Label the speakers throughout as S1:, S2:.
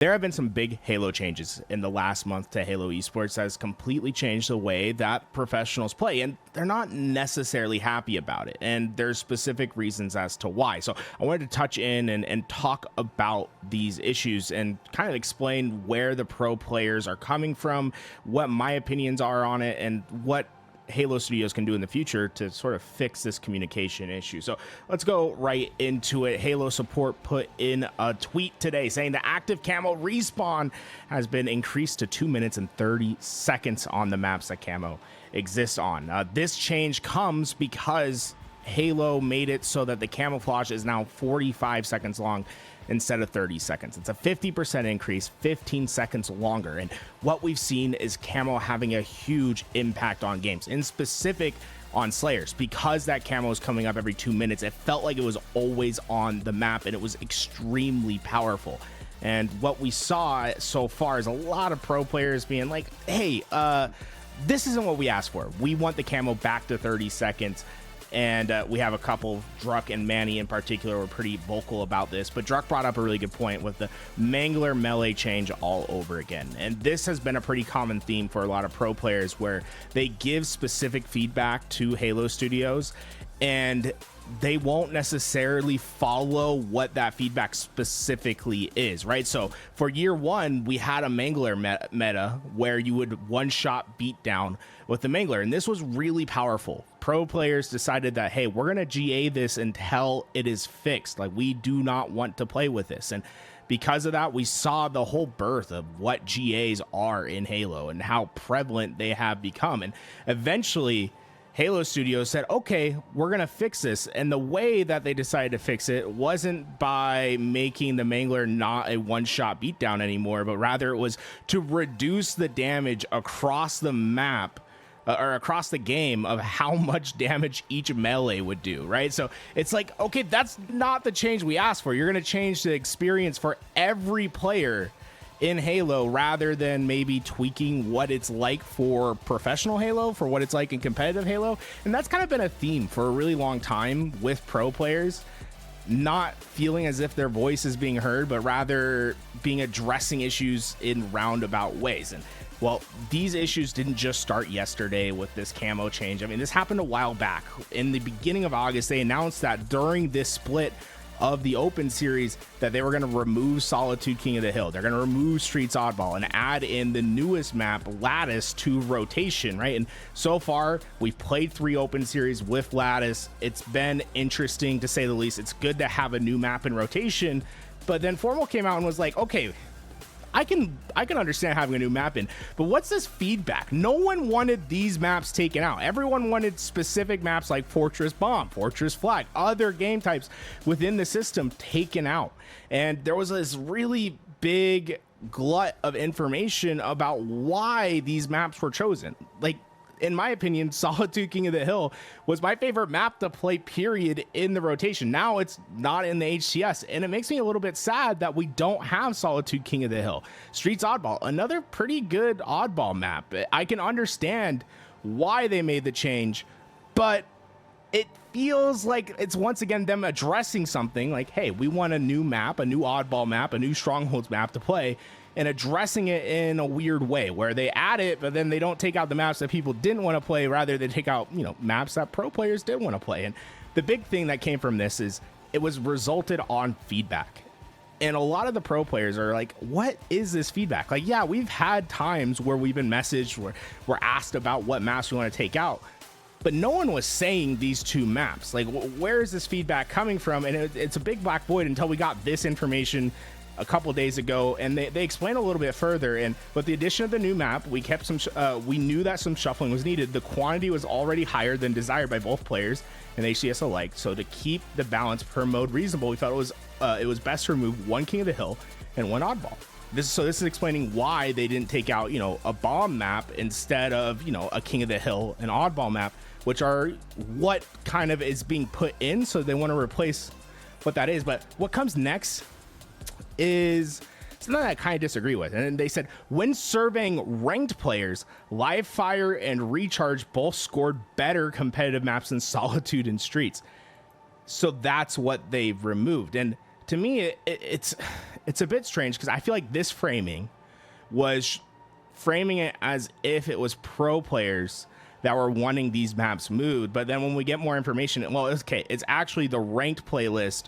S1: There have been some big Halo changes in the last month to Halo Esports that has completely changed the way that professionals play, and they're not necessarily happy about it. And there's specific reasons as to why. So I wanted to touch in and talk about these issues and kind of explain where the pro players are coming from, what my opinions are on it, and what Halo Studios can do in the future to sort of fix this communication issue. So let's go right into it. Halo support put in a tweet today saying the active camo respawn has been increased to 2 minutes and 30 seconds on the maps that camo exists on. This change comes because Halo made it so that the camouflage is now 45 seconds long instead of 30 seconds. It's a 50% increase, 15 seconds longer. And what we've seen is camo having a huge impact on games, in specific on Slayers. Because that camo is coming up every 2 minutes, it felt like it was always on the map, and it was extremely powerful. And what we saw so far is a lot of pro players being like, hey, this isn't what we asked for. We want the camo back to 30 seconds. And we have a couple, Druck and Manny in particular, were pretty vocal about this. But Druck brought up a really good point with the Mangler melee change all over again. And this has been a pretty common theme for a lot of pro players, where they give specific feedback to Halo Studios, and they won't necessarily follow what that feedback specifically is, right? So for year one, we had a Mangler meta where you would one-shot beat down with the Mangler, and this was really powerful. Pro players decided that, hey, we're gonna GA this until it is fixed. Like, we do not want to play with this. And because of that, we saw the whole birth of what GAs are in Halo and how prevalent they have become. And eventually Halo Studios said, okay, we're going to fix this. And the way that they decided to fix it wasn't by making the Mangler not a one-shot beatdown anymore, but rather it was to reduce the damage across the map or across the game of how much damage each melee would do, right? So it's like, okay, that's not the change we asked for. You're going to change the experience for every player in Halo, rather than maybe tweaking what it's like for professional Halo, for what it's like in competitive Halo. And that's kind of been a theme for a really long time with pro players, not feeling as if their voice is being heard, but rather being addressing issues in roundabout ways. And well, these issues didn't just start yesterday with this camo change. I mean, this happened a while back. In the beginning of August, they announced that during this split of the open series that they were going to remove Solitude King of the Hill. They're going to remove Streets Oddball and add in the newest map, Lattice, to rotation, right? And so far, we've played 3 open series with Lattice. It's been interesting, to say the least. It's good to have a new map in rotation. But then Formal came out and was like, okay, I can understand having a new map in, but what's this feedback? No one wanted these maps taken out. Everyone wanted specific maps like Fortress Bomb, Fortress Flag, other game types within the system taken out. And there was this really big glut of information about why these maps were chosen. Like, in my opinion, Solitude King of the Hill was my favorite map to play, period, in the rotation. Now it's not in the HCS, and it makes me a little bit sad that we don't have Solitude King of the Hill. Streets Oddball, another pretty good oddball map. I can understand why they made the change, but it feels like it's once again them addressing something like, hey, we want a new map, a new oddball map, a new strongholds map to play, and addressing it in a weird way where they add it, but then they don't take out the maps that people didn't want to play. Rather, they take out, maps that pro players did want to play. And the big thing that came from this is it was resulted on feedback. And a lot of the pro players are like, what is this feedback? Like, yeah, we've had times where we've been messaged, where we're asked about what maps we want to take out, but no one was saying these 2 maps. Like, where is this feedback coming from? And it's a big black void until we got this information a couple days ago, and they explain a little bit further. And with the addition of the new map, we kept we knew that some shuffling was needed. The quantity was already higher than desired by both players and HCS alike. So to keep the balance per mode reasonable, we felt it was best to remove 1 King of the Hill and 1 oddball. This is explaining why they didn't take out, a bomb map instead of, a King of the Hill and oddball map, which are what kind of is being put in. So they want to replace what that is. But what comes next is something that I kind of disagree with. And they said, when surveying ranked players, Live Fire and Recharge both scored better competitive maps than Solitude and Streets. So that's what they've removed. And to me, it's a bit strange because I feel like this framing was framing it as if it was pro players that were wanting these maps moved. But then when we get more information, well, okay, it's actually the ranked playlist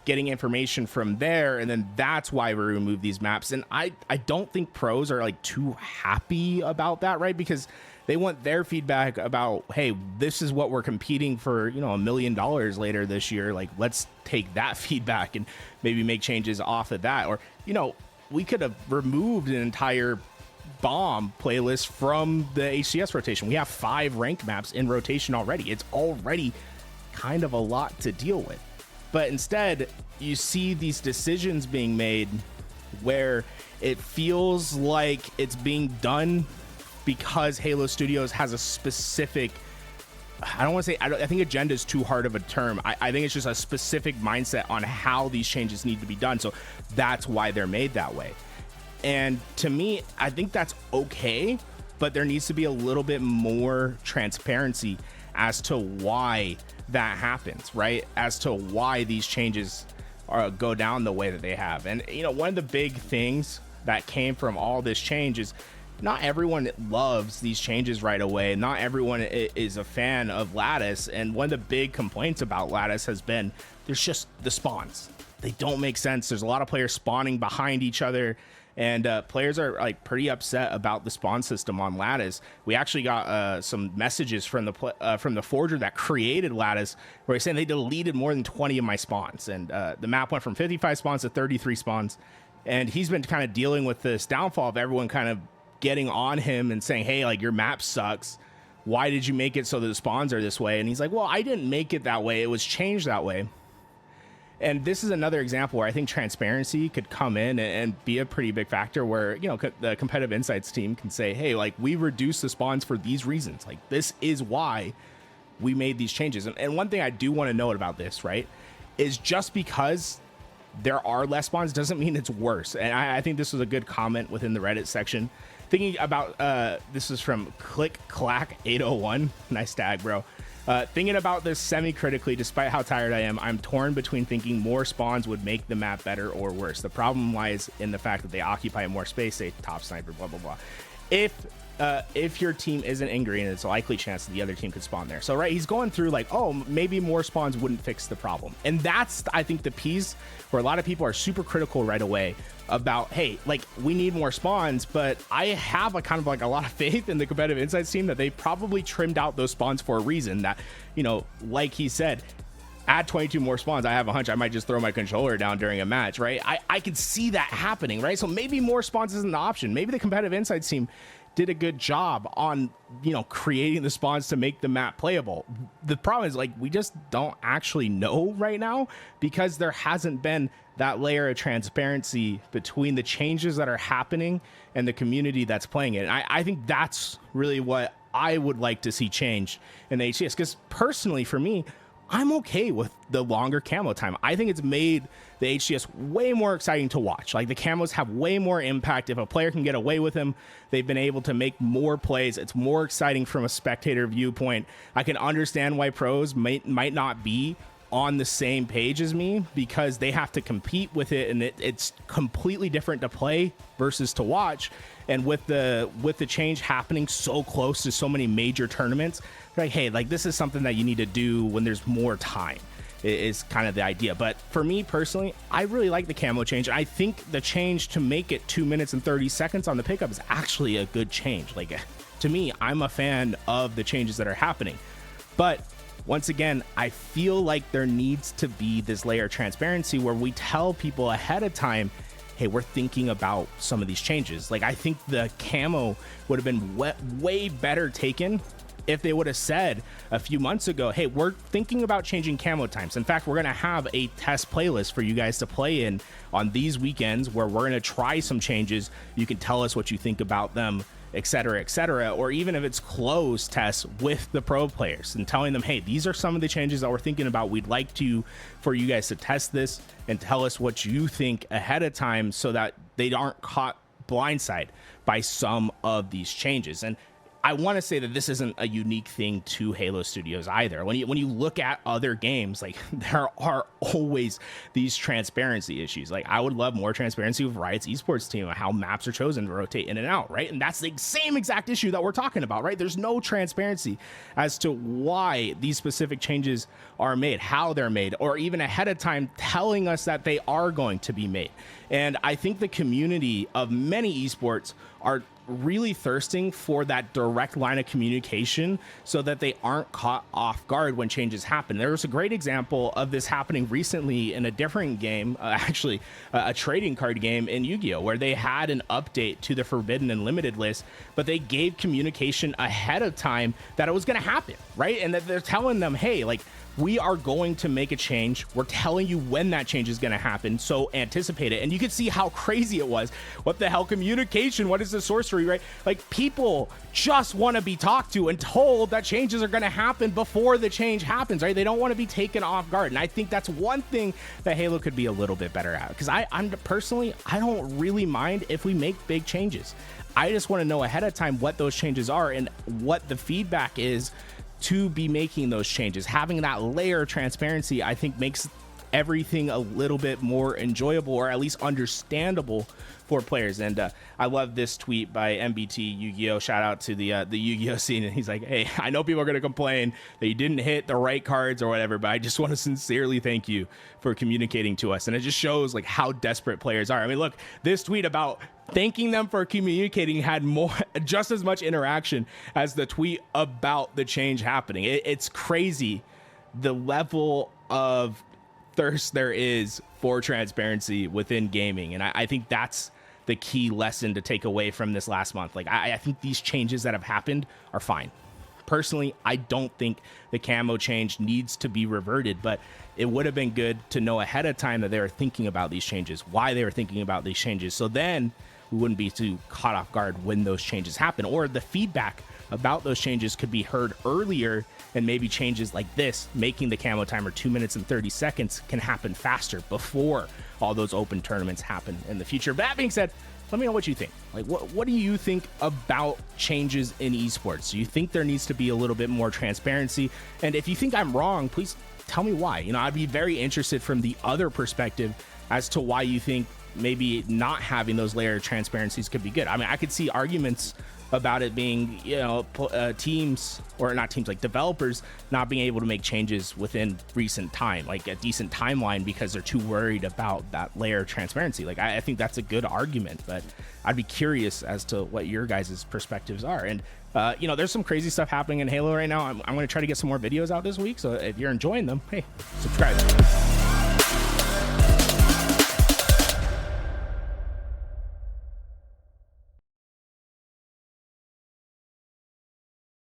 S1: getting information from there, and then that's why we remove these maps. And I don't think pros are like too happy about that, right? Because they want their feedback about, hey, this is what we're competing for, you know, $1 million later this year. Like, let's take that feedback and maybe make changes off of that. Or, you know, we could have removed an entire bomb playlist from the HCS rotation. We have 5 ranked maps in rotation already. It's already kind of a lot to deal with. But instead, you see these decisions being made where it feels like it's being done because Halo Studios has a specific, I don't want to say, I think agenda is too hard of a term. I think it's just a specific mindset on how these changes need to be done. So that's why they're made that way. And to me, I think that's okay, but there needs to be a little bit more transparency as to why that happens, right? As to why these changes go down the way that they have. And, you know, one of the big things that came from all this change is not everyone loves these changes right away. Not everyone is a fan of Lattice. And one of the big complaints about Lattice has been there's just the spawns. They don't make sense. There's a lot of players spawning behind each other. And players are like pretty upset about the spawn system on Lattice. We actually got some messages from the forger that created Lattice, where he's saying they deleted more than 20 of my spawns, and the map went from 55 spawns to 33 spawns. And he's been kind of dealing with this downfall of everyone kind of getting on him and saying, "Hey, like your map sucks. Why did you make it so the spawns are this way?" And he's like, "Well, I didn't make it that way. It was changed that way." And this is another example where I think transparency could come in and be a pretty big factor where, you know, the competitive insights team can say, hey, like we reduced the spawns for these reasons. Like this is why we made these changes. And one thing I do want to note about this, right, is just because there are less spawns doesn't mean it's worse. And I think this was a good comment within the Reddit section. Thinking about, this is from Click Clack 801. Nice tag, bro. Thinking about this semi-critically, despite how tired I am, I'm torn between thinking more spawns would make the map better or worse. The problem lies in the fact that they occupy more space, say top sniper, blah, blah, blah. If your team isn't in green, it's a likely chance that the other team could spawn there. So, right, he's going through like, oh, maybe more spawns wouldn't fix the problem. And that's, I think, the piece where a lot of people are super critical right away about, hey, like we need more spawns, but I have a kind of like a lot of faith in the competitive insights team that they probably trimmed out those spawns for a reason. That, you know, like he said, add 22 more spawns. I have a hunch I might just throw my controller down during a match, right? I could see that happening, right? So maybe more spawns isn't the option. Maybe the competitive insights team did a good job on, you know, creating the spawns to make the map playable. The problem is, like, we just don't actually know right now because there hasn't been that layer of transparency between the changes that are happening and the community that's playing it. And I think that's really what I would like to see change in the HCS, because personally for me, I'm okay with the longer camo time. I think it's made the HCS way more exciting to watch. Like the camos have way more impact. If a player can get away with them, they've been able to make more plays. It's more exciting from a spectator viewpoint. I can understand why pros might not be on the same page as me because they have to compete with it, and it's completely different to play versus to watch. And with the change happening so close to so many major tournaments, like, hey, like this is something that you need to do when there's more time is kind of the idea. But for me personally, I really like the camo change. I think the change to make it 2 minutes and 30 seconds on the pickup is actually a good change. Like, to me, I'm a fan of the changes that are happening. But once again, I feel like there needs to be this layer of transparency where we tell people ahead of time, hey, we're thinking about some of these changes. Like, I think the camo would have been way better taken if they would have said a few months ago, hey, we're thinking about changing camo times. In fact, we're going to have a test playlist for you guys to play in on these weekends where we're going to try some changes. You can tell us what you think about them, etc., etc. Or even if it's closed tests with the pro players and telling them, hey, these are some of the changes that we're thinking about. We'd like for you guys to test this and tell us what you think ahead of time so that they aren't caught blindside by some of these changes. And I want to say that this isn't a unique thing to Halo Studios either. When you look at other games, like there are always these transparency issues. Like I would love more transparency with Riot's esports team, how maps are chosen to rotate in and out, right? And that's the same exact issue that we're talking about, right? There's no transparency as to why these specific changes are made, how they're made, or even ahead of time telling us that they are going to be made. And I think the community of many esports are really thirsting for that direct line of communication so that they aren't caught off guard when changes happen. There was a great example of this happening recently in a different game, actually a trading card game in Yu-Gi-Oh, where they had an update to the Forbidden and Limited list, but they gave communication ahead of time that it was going to happen, right? And that they're telling them, hey, like, we are going to make a change. We're telling you when that change is going to happen, so anticipate it. And you can see how crazy it was. What the hell, communication? What is the sorcery, right? Like, people just want to be talked to and told that changes are going to happen before the change happens, right? They don't want to be taken off guard. And I think that's one thing that Halo could be a little bit better at. Because I'm personally, I don't really mind if we make big changes. I just want to know ahead of time what those changes are and what the feedback is to be making those changes. Having that layer of transparency, I think, makes everything a little bit more enjoyable, or at least understandable for players. And I love this tweet by MBT Yu-Gi-Oh! Shout out to the Yu-Gi-Oh! Scene. And he's like, hey, I know people are going to complain that you didn't hit the right cards or whatever, but I just want to sincerely thank you for communicating to us. And it just shows like how desperate players are. I mean, look, this tweet about thanking them for communicating had just as much interaction as the tweet about the change happening. It's crazy the level of thirst there is for transparency within gaming. And I think that's the key lesson to take away from this last month. Like, I think these changes that have happened are fine. Personally, I don't think the camo change needs to be reverted, but it would have been good to know ahead of time that they were thinking about these changes, why they were thinking about these changes. So then we wouldn't be too caught off guard when those changes happen, or the feedback about those changes could be heard earlier, and maybe changes like this, making the camo timer 2 minutes and 30 seconds, can happen faster before all those open tournaments happen in the future. That being said, let me know what you think. Like, what do you think about changes in esports? Do you think there needs to be a little bit more transparency? And if you think I'm wrong, please tell me why. You know, I'd be very interested from the other perspective as to why you think maybe not having those layered transparencies could be good. I mean, I could see arguments about it being, you know, teams, or not teams, like developers not being able to make changes within recent time, like a decent timeline, because they're too worried about that layer of transparency. Like, I think that's a good argument, but I'd be curious as to what your guys' perspectives are. And you know, there's some crazy stuff happening in Halo right now. I'm going to try to get some more videos out this week, so if you're enjoying them, hey, subscribe.